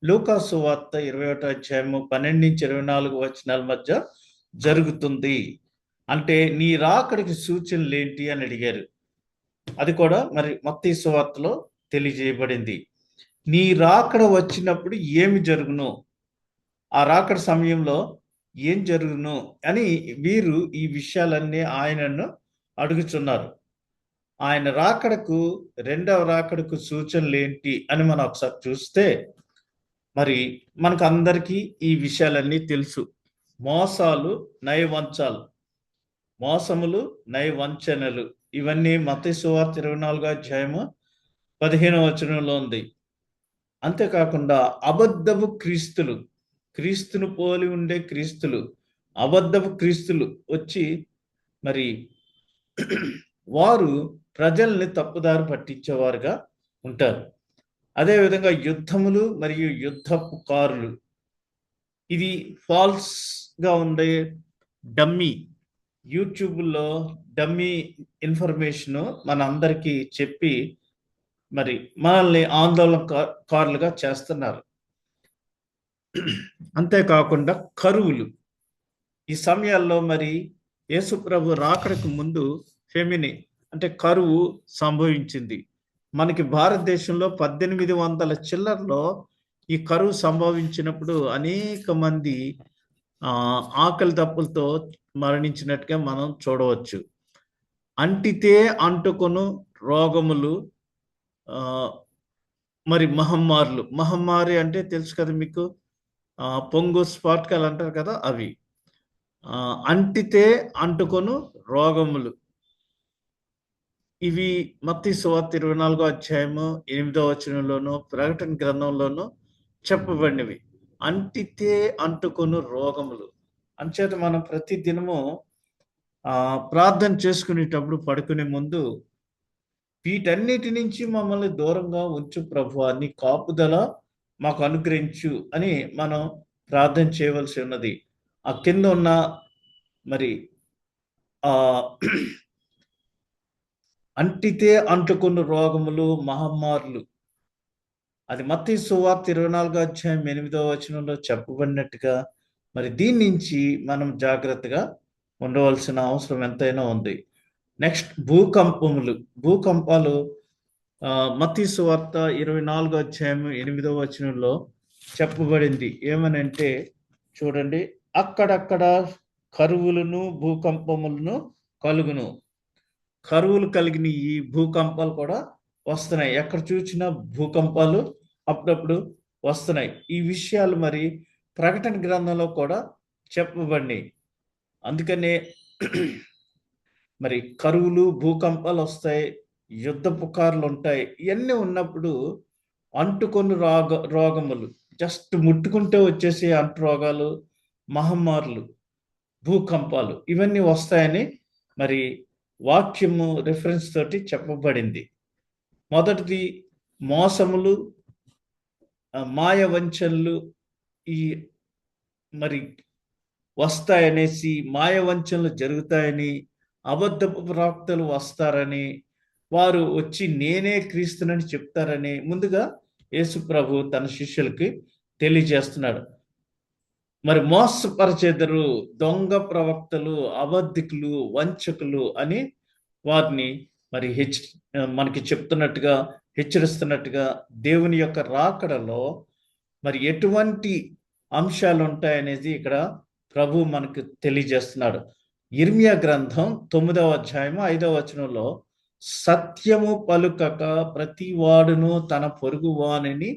లూకా సువార్త 21వ అధ్యాయము 12-24 వచనాల మధ్య జరుగుతుంది. అంటే నీ రాకడికి సూచనలు ఏంటి అని అడిగారు. అది కూడా మరి మత్తయి సువార్తలో తెలియజేయబడింది. నీ రాకడ వచ్చినప్పుడు ఏమి జరుగును, ఆ రాకడ సమయంలో ఏం జరుగును అని వీరు ఈ విషయాలన్నీ ఆయనను అడుగుచున్నారు. ఆయన రాకడకు, రెండవ రాకడకు సూచనలు ఏంటి అని మనం ఒకసారి చూస్తే, మరి మనకు అందరికీ ఈ విషయాలన్నీ తెలుసు. మోసాలు, నయవంచాలు, మోసములు, నయవంచనలు, ఇవన్నీ మత్తయి సువార్త 24వ అధ్యాయము 15వ వచనంలో ఉంది. అంతేకాకుండా అబద్ధపు క్రీస్తులు, క్రీస్తును పోలి ఉండే క్రీస్తులు, అబద్ధపు క్రీస్తులు వచ్చి మరి వారు ప్రజల్ని తప్పుదారి పట్టించేవారుగా ఉంటారు. అదేవిధంగా యుద్ధములు మరియు యుద్ధపు కారులు, ఇది ఫాల్స్ గా ఉండే డమ్మీ, యూట్యూబ్లో డమ్మీ ఇన్ఫర్మేషన్ మన అందరికీ చెప్పి మరి మనల్ని ఆందోళనకారులుగా చేస్తున్నారు. అంతేకాకుండా కరువులు, ఈ సమయాల్లో మరి యేసు ప్రభు రాకడకు ముందు ఫెమిని అంటే కరువు సంభవించింది. మనకి భారతదేశంలో 1800 చిల్లర్లో ఈ కరువు సంభవించినప్పుడు అనేక మంది ఆకలి దప్పులతో మరణించినట్టుగా మనం చూడవచ్చు. అంటితే అంటుకొను రోగములు, మరి మహమ్మారులు, మహమ్మారి అంటే తెలుసు కదా మీకు, పొంగు స్పాట్కాలు అంటారు కదా, అవి అంటితే అంటుకొను రోగములు, ఇవి మత్తయి సువార్త 24వ అధ్యాయము 8వ వచనంలోను, ప్రకటన గ్రంథంలోను చెప్పబడినవి. అంటితే అంటుకొను రోగములు అంచేత మనం ప్రతి దినము ప్రార్థన చేసుకునేటప్పుడు పడుకునే ముందు వీటన్నిటి నుంచి మమ్మల్ని దూరంగా ఉంచు ప్రభువా, నీ కాపుదల మాకు అనుగ్రహించు అని మనం ప్రార్థన చేయవలసి ఉన్నది. ఆ కింద ఉన్న మరి అంటితే అంటుకున్న రోగములు, మహమ్మారులు, అది మత్తయి సువార్త 24వ అధ్యాయం 8వ వచనంలో చెప్పబడినట్టుగా మరి దీని నుంచి మనం జాగ్రత్తగా ఉండవలసిన అవసరం ఎంతైనా ఉంది. నెక్స్ట్ భూకంపములు, భూకంపాలు మత్తయి సువార్త 24వ అధ్యాయం 8వ వచనంలో చెప్పబడింది. ఏమనంటే చూడండి, అక్కడక్కడ కరువులను భూకంపములను కలుగును. కరువులు కలిగిన ఈ భూకంపాలు కూడా వస్తున్నాయి. ఎక్కడ చూసినా భూకంపాలు అప్పుడప్పుడు వస్తున్నాయి. ఈ విషయాలు మరి ప్రకటన గ్రంథంలో కూడా చెప్పబడినాయి. అందుకనే మరి కరువులు, భూకంపాలు వస్తాయి, యుద్ధ పుకార్లు ఉంటాయి. ఇవన్నీ ఉన్నప్పుడు అంటుకొని రోగములు, జస్ట్ ముట్టుకుంటే వచ్చేసి అంటు రోగాలు, మహమ్మారులు, భూకంపాలు, ఇవన్నీ వస్తాయని మరి వాక్యము రిఫరెన్స్ తోటి చెప్పబడింది. మొదటిది మోసములు, మాయ వంచనలు, ఈ మరి వస్తాయనేసి, మాయవంచనలు జరుగుతాయని, అబద్ధపు ప్రవక్తలు వస్తారని, వారు వచ్చి నేనే క్రీస్తునని చెప్తారని ముందుగా యేసు ప్రభు తన శిష్యులకి తెలియజేస్తున్నాడు. మరి మోసపరిచెదరు, దొంగ ప్రవక్తలు, అబద్ధికులు, వంచకులు అని వారిని మరి మనకి చెప్తున్నట్టుగా, హెచ్చరిస్తున్నట్టుగా దేవుని యొక్క రాకడలో మరి ఎటువంటి అంశాలు ఉంటాయనేది ఇక్కడ ప్రభు మనకు తెలియజేస్తున్నాడు. ఇర్మియా గ్రంథం 9వ అధ్యాయము 5వ వచనంలో, సత్యము పలుకక ప్రతి వాడును తన పొరుగు వానిని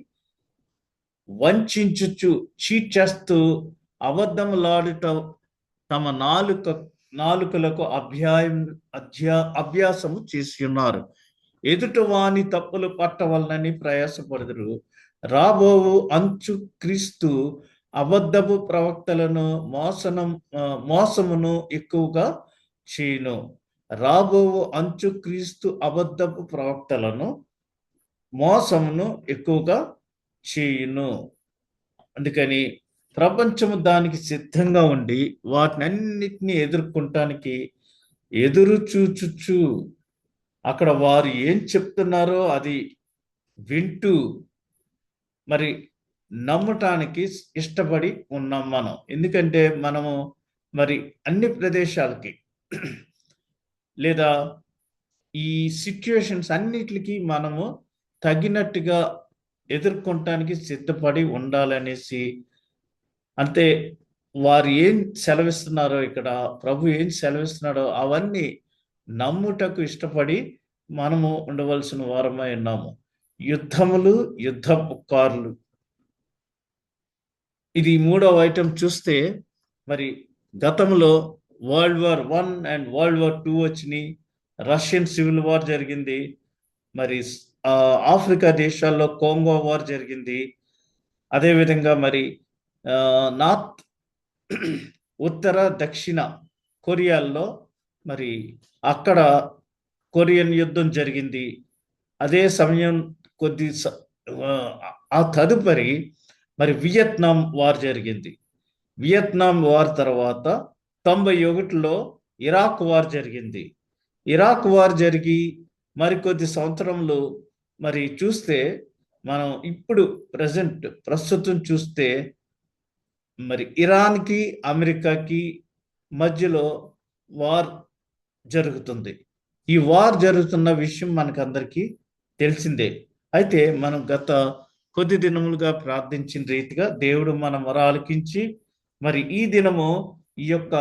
వంచుచు చీట్ చేస్తూ అబద్ధములాడుట తమ నాలుకలకు అభ్యాసము చేసి ఉన్నారు. ఎదుట వాని తప్పులు పట్టవలనని ప్రయాసపడుదురు. రాబోవు అంచు క్రీస్తు అబద్ధపు ప్రవక్తలను మోసమును ఎక్కువగా చేయును. రాబోవు అంచు క్రీస్తు అబద్ధపు ప్రవక్తలను మోసమును ఎక్కువగా చేయును. అందుకని ప్రపంచము దానికి సిద్ధంగా ఉండి వాటినన్నిటినీ ఎదుర్కొనటానికి ఎదురు చూచుచు అక్కడ వారు ఏం చెప్తున్నారో అది వింటూ మరి నమ్మటానికి ఇష్టపడి ఉన్నాం మనం. ఎందుకంటే మనము మరి అన్ని ప్రదేశాలకి లేదా ఈ సిచ్యువేషన్స్ అన్నిటికీ మనము తగినట్టుగా ఎదుర్కొనటానికి సిద్ధపడి ఉండాలనేసి, అంతే వారు ఏం సెలవిస్తున్నారో, ఇక్కడ ప్రభు ఏం సెలవిస్తున్నాడో అవన్నీ నమ్ముటకు ఇష్టపడి మనము ఉండవలసిన వారమై ఉన్నాము. యుద్ధములు, యుద్ధ పుకార్లు, ఇది 3వ ఐటెం చూస్తే మరి గతంలో world war 1 and world war 2 వచ్చినాయి. రష్యన్ సివిల్ వార్ జరిగింది. మరి ఆఫ్రికా దేశాల్లో కోంగో వార్ జరిగింది. అదేవిధంగా మరి నార్త్ ఉత్తర దక్షిణ కొరియాల్లో మరి అక్కడ కొరియన్ యుద్ధం జరిగింది. అదే సమయం ఆ తదుపరి మరి వియత్నాం వార్ జరిగింది. వియత్నాం వార్ తర్వాత 91లో ఇరాక్ వార్ జరిగింది. ఇరాక్ వార్ జరిగి మరికొద్ది సంవత్సరంలో మరి చూస్తే మనం ఇప్పుడు ప్రస్తుతం చూస్తే మరి ఇరాన్కి అమెరికాకి మధ్యలో వార్ జరుగుతుంది. ఈ వార్ జరుగుతున్న విషయం మనకందరికీ తెలిసిందే. అయితే మనం గత కొద్ది దినములుగా ప్రార్థించిన రీతిగా దేవుడు మన మొర ఆలకించి మరి ఈ దినము ఈ యొక్క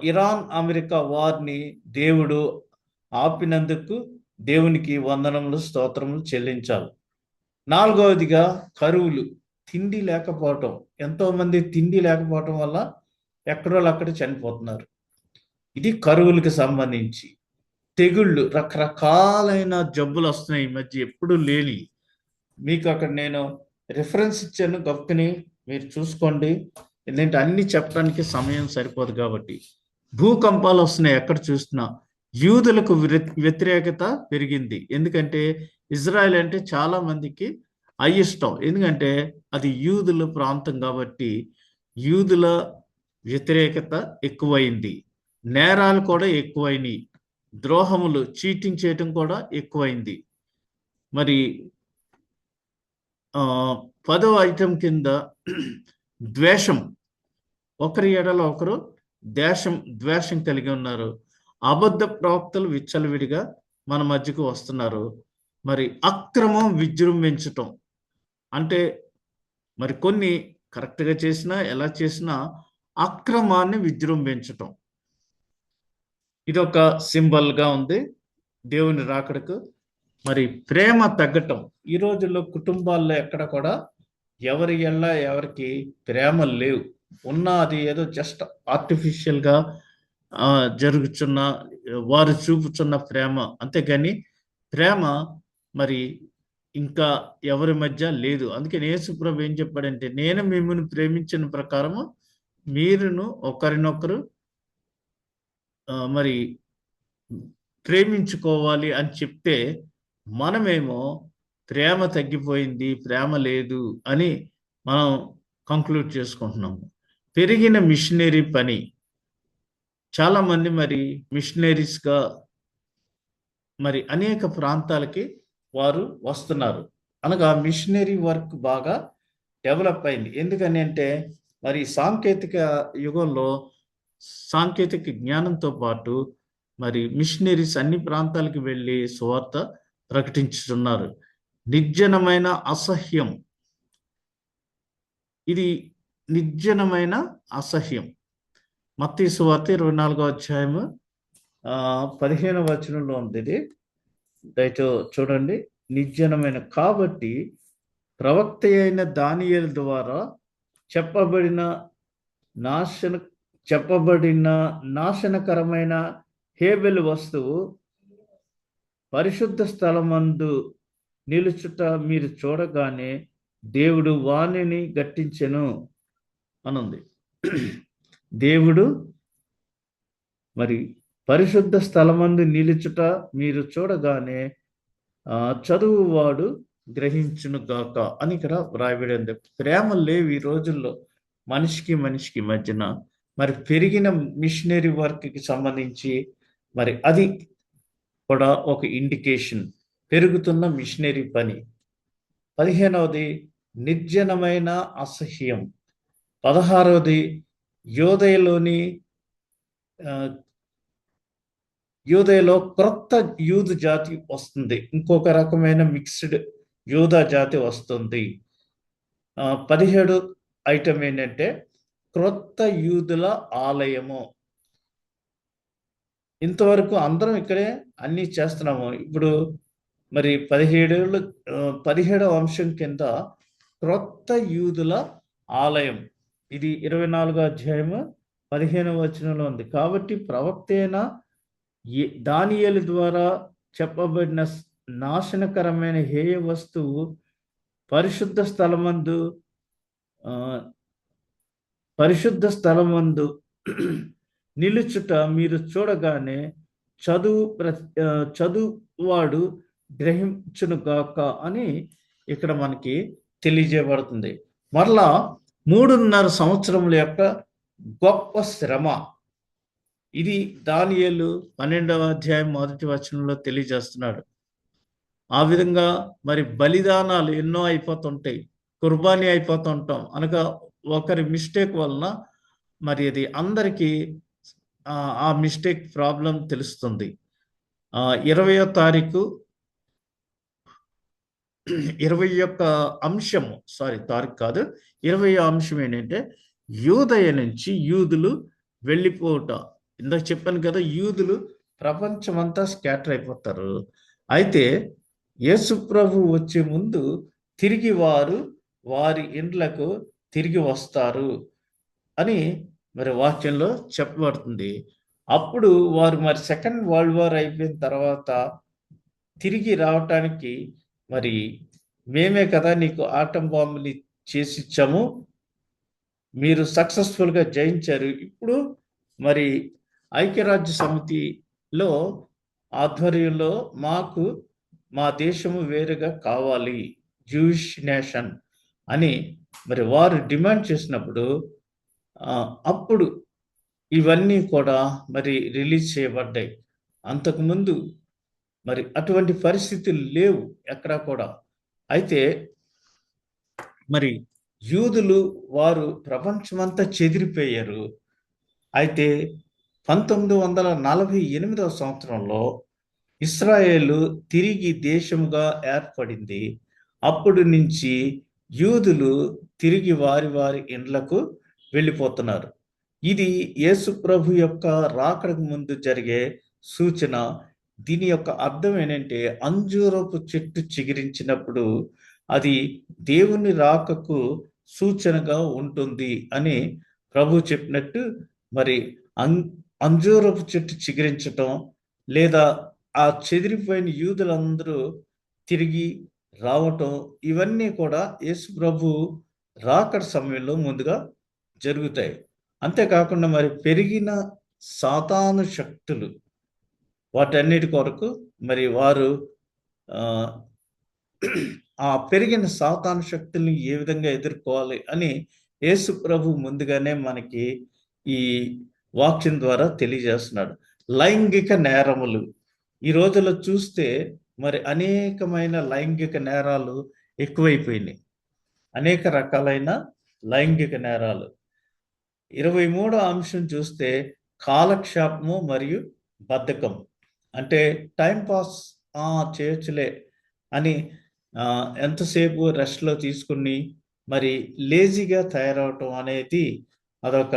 ఇరాన్ అమెరికా వార్ని దేవుడు ఆపినందుకు దేవునికి వందనములు, స్తోత్రములు చెల్లించాలి. 4వదిగా కరువులు, తిండి లేకపోవటం. ఎంతో మంది తిండి లేకపోవటం వల్ల ఎక్కడో అక్కడ చనిపోతున్నారు. ఇది కరువులకు సంబంధించి. తెగుళ్ళు, రకరకాలైన జబ్బులు వస్తున్నాయి ఈ మధ్య, ఎప్పుడు లేని. మీకు అక్కడ నేను రిఫరెన్స్ ఇచ్చాను, గొప్పని మీరు చూసుకోండి. ఎందుకంటే అన్ని చెప్పడానికి సమయం సరిపోదు కాబట్టి. భూకంపాలు వస్తున్నాయి ఎక్కడ చూసినా. యూదులకు వ్యతిరేకత పెరిగింది. ఎందుకంటే ఇజ్రాయెల్ అంటే చాలా మందికి అయిష్టం. ఎందుకంటే అది యూదుల ప్రాంతం కాబట్టి యూదుల వ్యతిరేకత ఎక్కువైంది. నేరాలు కూడా ఎక్కువైనాయి. ద్రోహములు, చీటింగ్ చేయటం కూడా ఎక్కువైంది. మరి 10వ ఐటెం కింద ద్వేషం, ఒకరి ఎడల ఒకరు ద్వేషం కలిగి ఉన్నారు. అబద్ధ ప్రవక్తలు విచ్చలవిడిగా మన మధ్యకు వస్తున్నారు. మరి అక్రమం విజృంభించటం, అంటే మరి కొన్ని కరెక్ట్గా చేసినా ఎలా చేసినా అక్రమాన్ని విజృంభించటం, ఇది ఒక సింబల్గా ఉంది దేవుని రాకడకు. మరి ప్రేమ తగ్గటం, ఈ రోజుల్లో కుటుంబాల్లో ఎక్కడ కూడా ఎవరికి ప్రేమ లేవు. అది ఏదో జస్ట్ ఆర్టిఫిషియల్గా జరుగుతున్న, వారు చూపుతున్న ప్రేమ, అంతేగాని ప్రేమ మరి ఇంకా ఎవరి మధ్య లేదు. అందుకని యేసు ప్రభు ఏం చెప్పాడంటే, నేను మిమ్మల్ని ప్రేమించిన ప్రకారము మీరును ఒకరినొకరు మరి ప్రేమించుకోవాలి అని చెప్తే, మనమేమో ప్రేమ తగ్గిపోయింది, ప్రేమ లేదు అని మనం కంక్లూడ్ చేసుకుంటున్నాము. పెరిగిన మిషనరీ పని. చాలా మంది మరి మిషనరీస్గా మరి అనేక ప్రాంతాలకి వారు వస్తున్నారు. అనగా మిషనరీ వర్క్ బాగా డెవలప్ అయింది. ఎందుకని అంటే మరి సాంకేతిక యుగంలో సాంకేతిక జ్ఞానంతో పాటు మరి మిషనరీస్ అన్ని ప్రాంతాలకు వెళ్ళి సువార్త ప్రకటించుతున్నారు. నిర్జనమైన అసహ్యం, ఇది నిర్జనమైన అసహ్యం. మత్తయి సువార్త 24వ అధ్యాయము 15వ వచనంలో ఉంది. ఇది దయతో చూడండి. నిర్జనమైన కాబట్టి ప్రవక్త అయిన దానియేలు ద్వారా చెప్పబడిన నాశనకరమైన హేబెలు వస్తువు పరిశుద్ధ స్థలమందు నిలుచుట మీరు చూడగానే దేవుడు వాణిని గట్టించెను అనుంది. దేవుడు మరి పరిశుద్ధ స్థలమందు నిలుచుట మీరు చూడగానే చదువువాడు గ్రహించును గాక అని ఇక్కడ వ్రాయబడి ఉంది. ప్రేమ లేవు ఈ రోజుల్లో మనిషికి మధ్యన. మరి పెరిగిన మిషనరీ వర్క్కి సంబంధించి మరి అది కూడా ఒక ఇండికేషన్, పెరుగుతున్న మిషనరీ పని. 15వది నిర్జనమైన అసహ్యం. 16వది యూదయలో క్రొత్త యూదు జాతి వస్తుంది. ఇంకొక రకమైన మిక్స్డ్ యూదా జాతి వస్తుంది. 17 ఐటమ్ ఏంటంటే క్రొత్త యూదుల ఆలయము. ఇంతవరకు అందరం ఇక్కడే అన్నీ చేస్తున్నాము. ఇప్పుడు మరి 17వ అంశం కింద క్రొత్త యూదుల ఆలయం, ఇది 24వ అధ్యాయము 15వ వచనంలో ఉంది. కాబట్టి ప్రవక్త అయిన దానియేలు ద్వారా చెప్పబడిన నాశనకరమైన హేయ వస్తువు పరిశుద్ధ స్థలమందు నిలుచుట మీరు చూడగానే చదువువాడు గ్రహించునుగాక అని ఇక్కడ మనకి తెలియజేయబడుతుంది. మరలా 3.5 సంవత్సరముల యొక్క గొప్ప శ్రమ, ఇది దానియేలు 12వ అధ్యాయం 1వ వచనంలో తెలియజేస్తున్నాడు. ఆ విధంగా మరి బలిదానాలు ఎన్నో అయిపోతుంటాయి, కుర్బానీ అయిపోతుంటాం అనగా ఒకరి మిస్టేక్ వలన మరి అది అందరికీ ఆ మిస్టేక్ ప్రాబ్లం తెలుస్తుంది. 20వ తారీఖు 21 అంశము, తారీఖు కాదు, 20వ అంశం ఏంటంటే యూదయ నుంచి యూదులు వెళ్ళిపోవట. ఇందాక చెప్పాను కదా, యూదులు ప్రపంచమంతా స్కాటర్ అయిపోతారు. అయితే యేసు ప్రభు వచ్చే ముందు తిరిగి వారి ఇండ్లకు తిరిగి వస్తారు అని మరి వాక్యంలో చెప్పబడుతుంది. అప్పుడు వారు మరి సెకండ్ వరల్డ్ వార్ అయిపోయిన తర్వాత తిరిగి రావటానికి మరి మేమే కదా నీకు ఆటం బాంబుని చేసిచ్చాము, మీరు సక్సెస్ఫుల్గా జయించారు, ఇప్పుడు మరి ఐక్యరాజ్య సమితిలో ఆధ్వర్యంలో మాకు మా దేశము వేరుగా కావాలి, జూయిష్ నేషన్ అని మరి వారు డిమాండ్ చేసినప్పుడు అప్పుడు ఇవన్నీ కూడా మరి రిలీజ్ చేయబడ్డాయి. అంతకుముందు మరి అటువంటి పరిస్థితులు లేవు ఎక్కడా కూడా. అయితే మరి యూదులు వారు ప్రపంచమంతా చెదిరిపోయారు. అయితే 1948వ సంవత్సరంలో ఇస్రాయేలు తిరిగి దేశముగా ఏర్పడింది. అప్పుడు నుంచి యూదులు తిరిగి వారి ఇండ్లకు వెళ్ళిపోతున్నారు. ఇది యేసు ప్రభు యొక్క రాకడకు ముందు జరిగే సూచన. దీని యొక్క అర్థం ఏంటంటే అంజూరపు చెట్టు చిగురించినప్పుడు అది దేవుని రాకకు సూచనగా ఉంటుంది అని ప్రభు చెప్పినట్టు మరి అంజూరపు చెట్టు చిగురించటం, లేదా ఆ చెదిరిపోయిన యూదులందరూ తిరిగి రావటం, ఇవన్నీ కూడా యేసు ప్రభు రాకడ సమయంలో ముందుగా జరుగుతాయి. అంతేకాకుండా మరి పెరిగిన సాతాను శక్తులు, వాటన్నిటి కొరకు మరి వారు ఆ పెరిగిన సాతాను శక్తుల్ని ఏ విధంగా ఎదుర్కోవాలి అని యేసు ప్రభు ముందుగానే మనకి ఈ వాక్యం ద్వారా తెలియజేస్తున్నాడు. లైంగిక నేరములు ఈ రోజుల్లో చూస్తే మరి అనేకమైన లైంగిక నేరాలు ఎక్కువైపోయినాయి. అనేక రకాలైన లైంగిక నేరాలు. 23వ అంశం చూస్తే కాలక్షేపము మరియు బద్ధకం. అంటే టైం పాస్ చేయొచ్చులే అని ఎంతసేపు రెస్ట్‌లో తీసుకుని మరి లేజీగా తయారవటం అనేది అదొక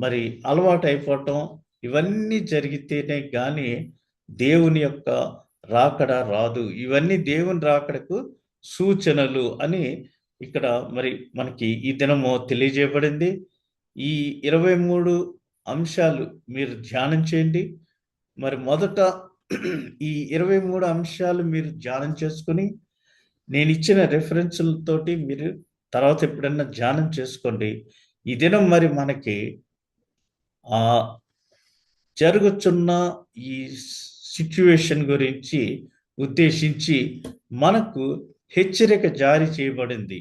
మరి అలవాటైపోవటం. ఇవన్నీ జరిగితేనే గాని దేవుని యొక్క రాకడ రాదు. ఇవన్నీ దేవుని రాకడకు సూచనలు అని ఇక్కడ మరి మనకి ఈ దినము తెలియజేయబడింది. ఈ 23 అంశాలు మీరు ధ్యానం చేయండి. మరి మొదట ఈ 23 అంశాలు మీరు ధ్యానం చేసుకొని, నేనిచ్చిన రిఫరెన్సులతోటి మీరు తర్వాత ఎప్పుడన్నా ధ్యానం చేసుకోండి. ఈ దినం మరి మనకి జరుగుతున్న ఈ సిట్యుయేషన్ గురించి ఉద్దేశించి మనకు హెచ్చరిక జారీ చేయబడింది.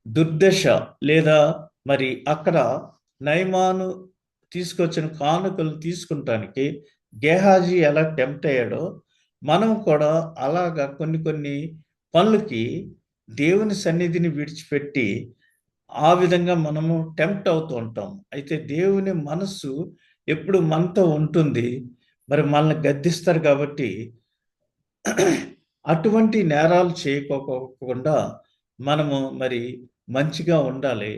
దుర్దశ లేదా మరి అక్కడ నయమాను తీసుకొచ్చిన కానుకలు తీసుకుంటానికి గేహాజీ ఎలా టెంప్ట్ అయ్యాడో మనం కూడా అలాగా కొన్ని కొన్ని పనులకి దేవుని సన్నిధిని విడిచిపెట్టి ఆ విధంగా మనము టెంప్ట్ అవుతూ ఉంటాం. అయితే దేవుని మనస్సు ఎప్పుడు మనతో ఉంటుంది. మరి మనల్ని గద్దిస్తారు కాబట్టి అటువంటి నేరాలు చేయకోకుండా మనము మరి మంచిగా ఉండాలి.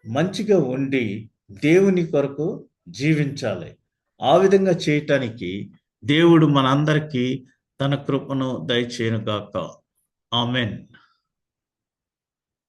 మంచిగా ఉండి దేవుని కొరకు జీవించాలి. ఆ విధంగా చేయటానికి దేవుడు మనందరికీ తన కృపను దయచేయునుగాక. ఆమేన్.